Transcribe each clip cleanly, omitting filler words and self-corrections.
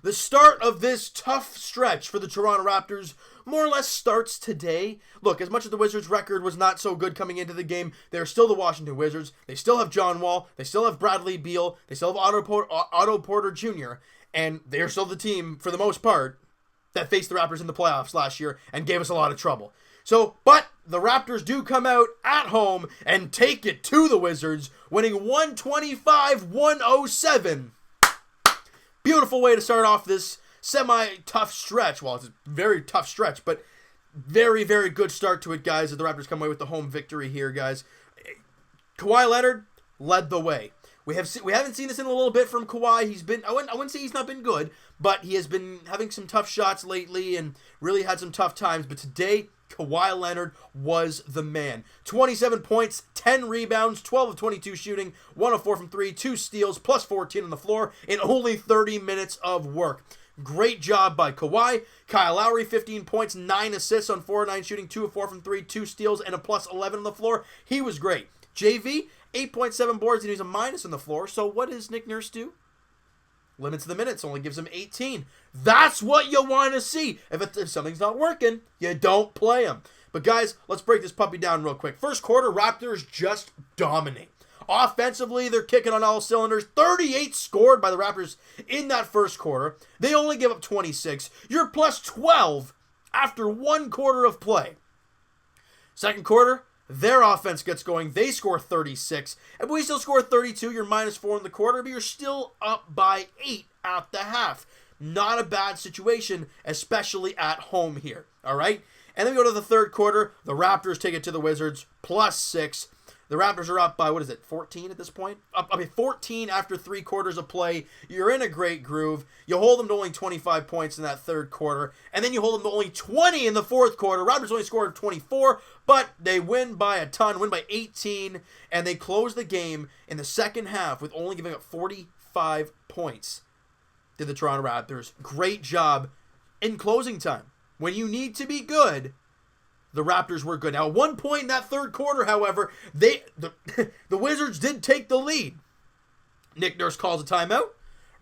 The start of this tough stretch for the Toronto Raptors more or less starts today. Look, as much as the Wizards' record was not so good coming into the game, they're still the Washington Wizards. They still have John Wall. They still have Bradley Beal. They still have Otto Porter Jr. And they're still the team, for the most part, that faced the Raptors in the playoffs last year and gave us a lot of trouble. But the Raptors do come out at home and take it to the Wizards, winning 125-107. Beautiful way to start off this semi-tough stretch. Well, it's a very tough stretch, but very, very good start to it, guys, as the Raptors come away with the home victory here, guys. Kawhi Leonard led the way. We haven't seen this in a little bit from Kawhi. I wouldn't say he's not been good, but he has been having some tough shots lately and really had some tough times. But today, Kawhi Leonard was the man. 27 points, 10 rebounds, 12 of 22 shooting, 1 of 4 from 3, 2 steals, plus 14 on the floor in only 30 minutes of work. Great job by Kawhi. Kyle Lowry, 15 points, 9 assists on 4 of 9 shooting, 2 of 4 from 3, 2 steals, and a plus 11 on the floor. He was great. JV, 8.7 boards, and he's a minus on the floor. So what does Nick Nurse do? Limits the minutes, only gives him 18. That's what you want to see. If something's not working, you don't play him. But guys, let's break this puppy down real quick. First quarter, Raptors just dominate. Offensively, they're kicking on all cylinders. 38 scored by the Raptors in that first quarter. They only give up 26. You're plus 12 after one quarter of play. Second quarter, their offense gets going. They score 36. And we still score 32. You're minus 4 in the quarter, but you're still up by 8 at the half. Not a bad situation, especially at home here. All right? And then we go to the third quarter. The Raptors take it to the Wizards, plus 6. The Raptors are up by, 14 at this point? 14 after 3 quarters of play. You're in a great groove. You hold them to only 25 points in that third quarter. And then you hold them to only 20 in the fourth quarter. Raptors only scored 24, but they win by a ton, win by 18. And they close the game in the second half with only giving up 45 points to the Toronto Raptors. Great job in closing time. When you need to be good, the Raptors were good. Now, at one point in that third quarter, however, the Wizards did take the lead. Nick Nurse calls a timeout.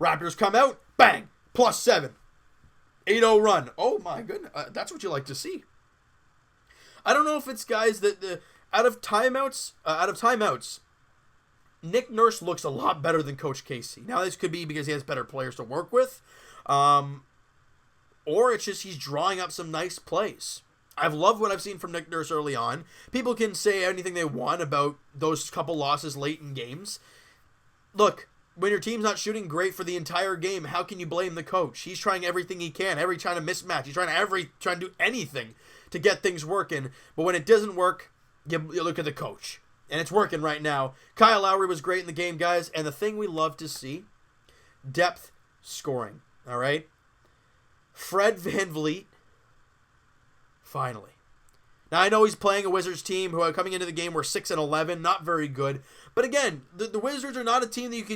Raptors come out. Bang. Plus 7. 8-0 run. Oh, my goodness. That's what you like to see. I don't know if it's guys that out of timeouts, Nick Nurse looks a lot better than Coach Casey. Now, this could be because he has better players to work with. Or it's just he's drawing up some nice plays. I've loved what I've seen from Nick Nurse early on. People can say anything they want about those couple losses late in games. Look, when your team's not shooting great for the entire game, how can you blame the coach? He's trying everything he can, trying to mismatch. He's trying to do anything to get things working. But when it doesn't work, you look at the coach. And it's working right now. Kyle Lowry was great in the game, guys. And the thing we love to see, depth scoring. All right? Fred VanVleet. Finally. Now, I know he's playing a Wizards team who are coming into the game were 6-11, not very good. But again, the Wizards are not a team that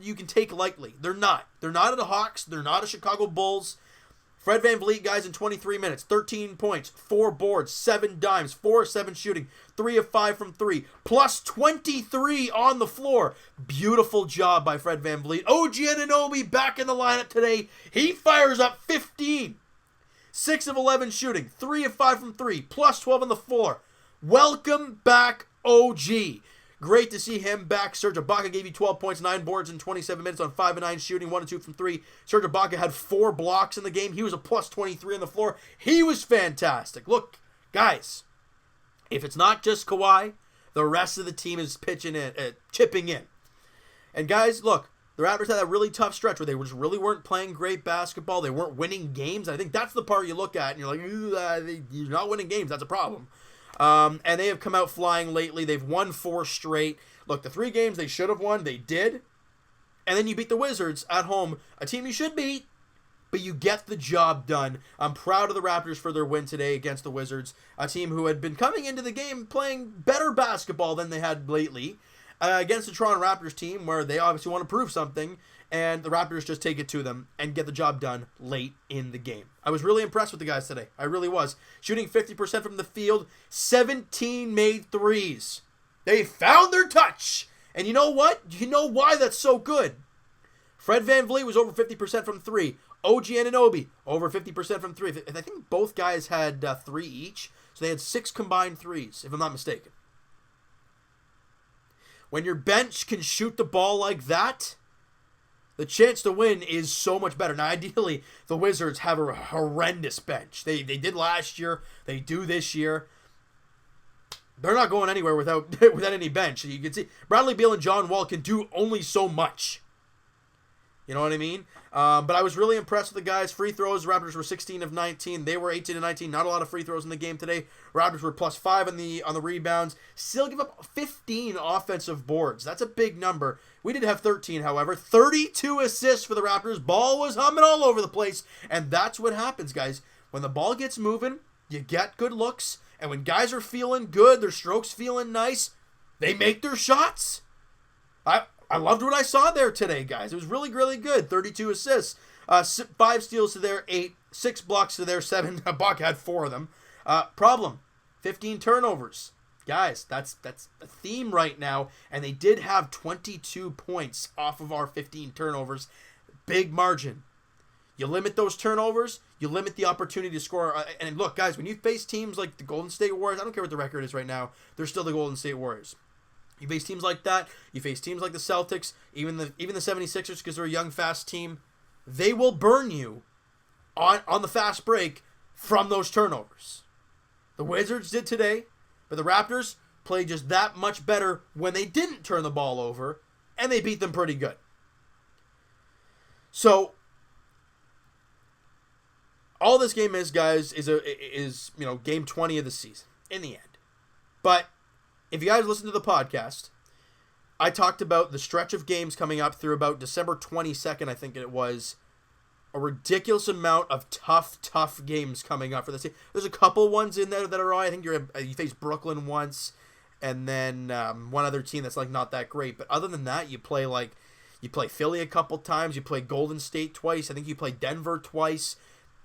you can take lightly. They're not. They're not the Hawks. They're not a Chicago Bulls. Fred VanVleet, guys, in 23 minutes, 13 points, 4 boards, 7 dimes, 4 of 7 shooting, 3 of 5 from 3, plus 23 on the floor. Beautiful job by Fred VanVleet. OG Anunoby back in the lineup today. He fires up 15. 6 of 11 shooting, 3 of 5 from 3, plus 12 on the floor. Welcome back, OG. Great to see him back. Serge Ibaka gave you 12 points, 9 boards in 27 minutes on 5 of 9 shooting, 1 of 2 from 3. Serge Ibaka had 4 blocks in the game. He was a plus 23 on the floor. He was fantastic. Look, guys, if it's not just Kawhi, the rest of the team is chipping in. And guys, look, the Raptors had a really tough stretch where they just really weren't playing great basketball. They weren't winning games. I think that's the part you look at and you're like, you're not winning games. That's a problem. And they have come out flying lately. They've won 4 straight. Look, the 3 games they should have won, they did. And then you beat the Wizards at home, a team you should beat, but you get the job done. I'm proud of the Raptors for their win today against the Wizards, a team who had been coming into the game playing better basketball than they had lately. Against the Toronto Raptors team where they obviously want to prove something, and the Raptors just take it to them and get the job done late in the game. I was really impressed with the guys today. I really was. Shooting 50% from the field, 17 made threes. They found their touch. And you know what? You know why that's so good? Fred VanVleet was over 50% from 3. OG Anunoby, over 50% from 3. I think both guys had 3 each, so they had 6 combined threes, if I'm not mistaken. When your bench can shoot the ball like that, the chance to win is so much better. Now, ideally, the Wizards have a horrendous bench. They did last year. They do this year. They're not going anywhere without any bench. You can see Bradley Beal and John Wall can do only so much. You know what I mean? But I was really impressed with the guys. Free throws, Raptors were 16 of 19. They were 18 of 19. Not a lot of free throws in the game today. Raptors were plus 5 on the rebounds. Still give up 15 offensive boards. That's a big number. We did have 13, however. 32 assists for the Raptors. Ball was humming all over the place. And that's what happens, guys. When the ball gets moving, you get good looks. And when guys are feeling good, their strokes feeling nice, they make their shots. I loved what I saw there today, guys. It was really, really good. 32 assists. 5 steals to their 8. 6 blocks to their 7. Buck had 4 of them. Problem, 15 turnovers. Guys, that's a theme right now. And they did have 22 points off of our 15 turnovers. Big margin. You limit those turnovers, you limit the opportunity to score. And look, guys, when you face teams like the Golden State Warriors, I don't care what the record is right now, they're still the Golden State Warriors. You face teams like that, you face teams like the Celtics, even the 76ers, because they're a young, fast team, they will burn you on the fast break from those turnovers. The Wizards did today, but the Raptors played just that much better when they didn't turn the ball over, and they beat them pretty good. So all this game is, guys, is game 20 of the season in the end. But if you guys listen to the podcast, I talked about the stretch of games coming up through about December 22nd, I think it was. A ridiculous amount of tough games coming up for this team. There's a couple ones in there that are all right. I think you face Brooklyn once, and then one other team that's like not that great. But other than that, you play Philly a couple times. You play Golden State twice. I think you play Denver twice.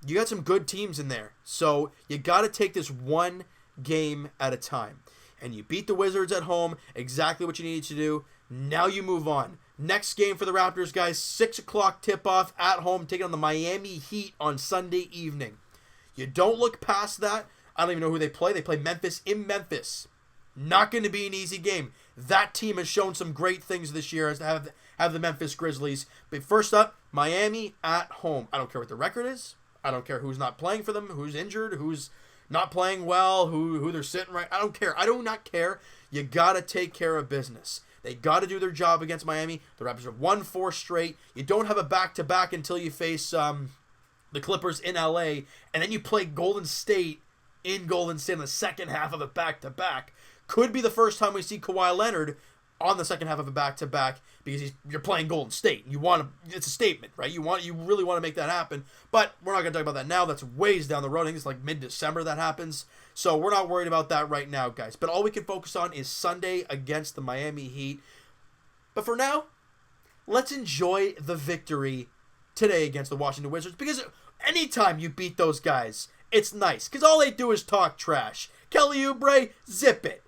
You got some good teams in there. So you got to take this one game at a time. And you beat the Wizards at home, exactly what you needed to do. Now you move on. Next game for the Raptors, guys, 6 o'clock tip-off at home, taking on the Miami Heat on Sunday evening. You don't look past that. I don't even know who they play. They play Memphis in Memphis. Not going to be an easy game. That team has shown some great things this year as to have the Memphis Grizzlies. But first up, Miami at home. I don't care what the record is. I don't care who's not playing for them, who's injured, who's not playing well, who they're sitting right. I don't care. I do not care. You got to take care of business. They got to do their job against Miami. The Raptors have won 4 straight. You don't have a back-to-back until you face the Clippers in LA, and then you play Golden State in Golden State in the second half of a back-to-back. Could be the first time we see Kawhi Leonard on the second half of a back-to-back because you're playing Golden State. It's a statement, right? You really want to make that happen, but we're not going to talk about that now. That's ways down the road. I think it's like mid-December that happens, so we're not worried about that right now, guys. But all we can focus on is Sunday against the Miami Heat. But for now, let's enjoy the victory today against the Washington Wizards, because anytime you beat those guys, it's nice, because all they do is talk trash. Kelly Oubre, zip it.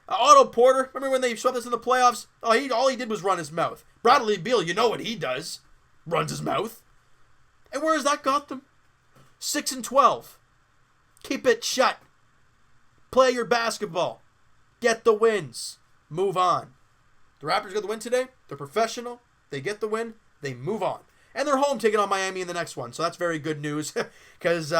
Otto Porter, remember when they swept us in the playoffs? All he did was run his mouth. Bradley Beal, you know what he does. Runs his mouth. And where has that got them? 6-12. Keep it shut. Play your basketball. Get the wins. Move on. The Raptors got the win today. They're professional. They get the win. They move on. And they're home taking on Miami in the next one. So that's very good news, because the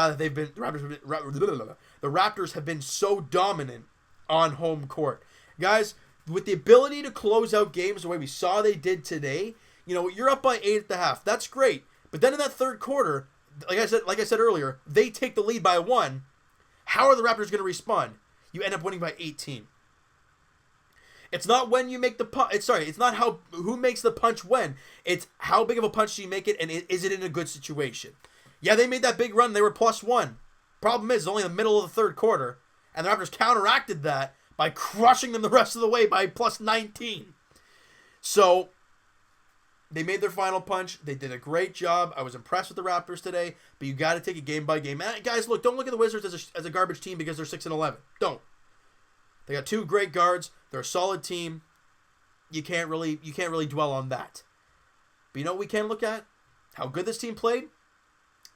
Raptors have been so dominant on home court. Guys, with the ability to close out games the way we saw they did today, you're up by 8 at the half. That's great. But then in that third quarter, like I said earlier, they take the lead by 1. How are the Raptors going to respond? You end up winning by 18. It's not when you make the punch. It's not who makes the punch when. It's how big of a punch do you make it, and is it in a good situation? Yeah, they made that big run. They were +1. Problem is, it's only in the middle of the third quarter. And the Raptors counteracted that by crushing them the rest of the way by +19. So they made their final punch. They did a great job. I was impressed with the Raptors today, but you got to take it game by game. And guys, look, don't look at the Wizards as a garbage team because they're 6-11. Don't. They got 2 great guards. They're a solid team. You can't really dwell on that. But you know what we can look at? How good this team played,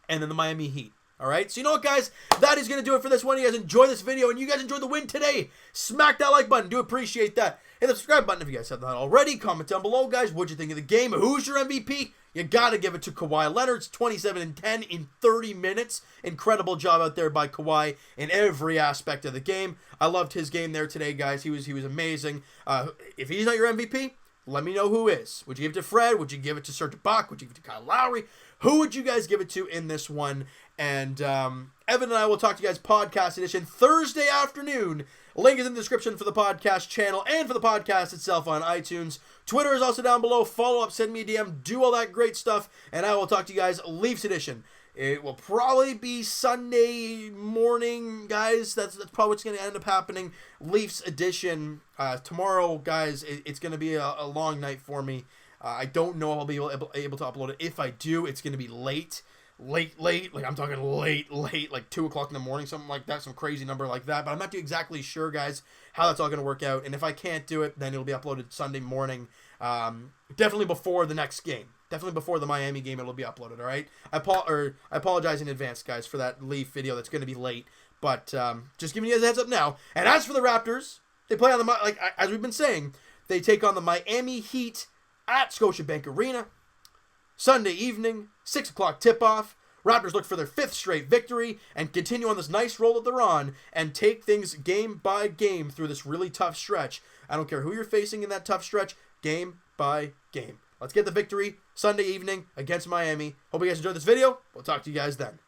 and then the Miami Heat. All right, so you know what, guys? That is going to do it for this one. You guys enjoy this video, and you guys enjoyed the win today. Smack that like button. Do appreciate that. Hit the subscribe button if you guys have not already. Comment down below, guys. What'd you think of the game? Who's your MVP? You got to give it to Kawhi Leonard. It's 27 and 10 in 30 minutes. Incredible job out there by Kawhi in every aspect of the game. I loved his game there today, guys. He was amazing. If he's not your MVP, let me know who is. Would you give it to Fred? Would you give it to Serge Ibaka? Would you give it to Kyle Lowry? Who would you guys give it to in this one? And Evan and I will talk to you guys podcast edition Thursday afternoon. Link is in the description for the podcast channel and for the podcast itself on iTunes. Twitter is also down below. Follow up, send me a DM, do all that great stuff. And I will talk to you guys Leafs edition. It will probably be Sunday morning, guys. That's probably what's going to end up happening. Leafs edition. Tomorrow, guys, it's going to be a long night for me. I don't know if I'll be able to upload it. If I do, it's going to be late. Like I'm talking late, like 2 o'clock in the morning, something like that, some crazy number like that. But I'm not exactly sure, guys, how that's all going to work out. And if I can't do it, then it'll be uploaded Sunday morning, definitely before the next game. Definitely before the Miami game, it'll be uploaded, all right? I apologize in advance, guys, for that Leaf video that's going to be late. But just giving you guys a heads up now. And as for the Raptors, they play on the, as we've been saying, they take on the Miami Heat at Scotiabank Arena. Sunday evening, 6 o'clock tip-off. Raptors look for their 5th straight victory and continue on this nice roll that they're on and take things game by game through this really tough stretch. I don't care who you're facing in that tough stretch, game by game. Let's get the victory Sunday evening against Miami. Hope you guys enjoyed this video. We'll talk to you guys then.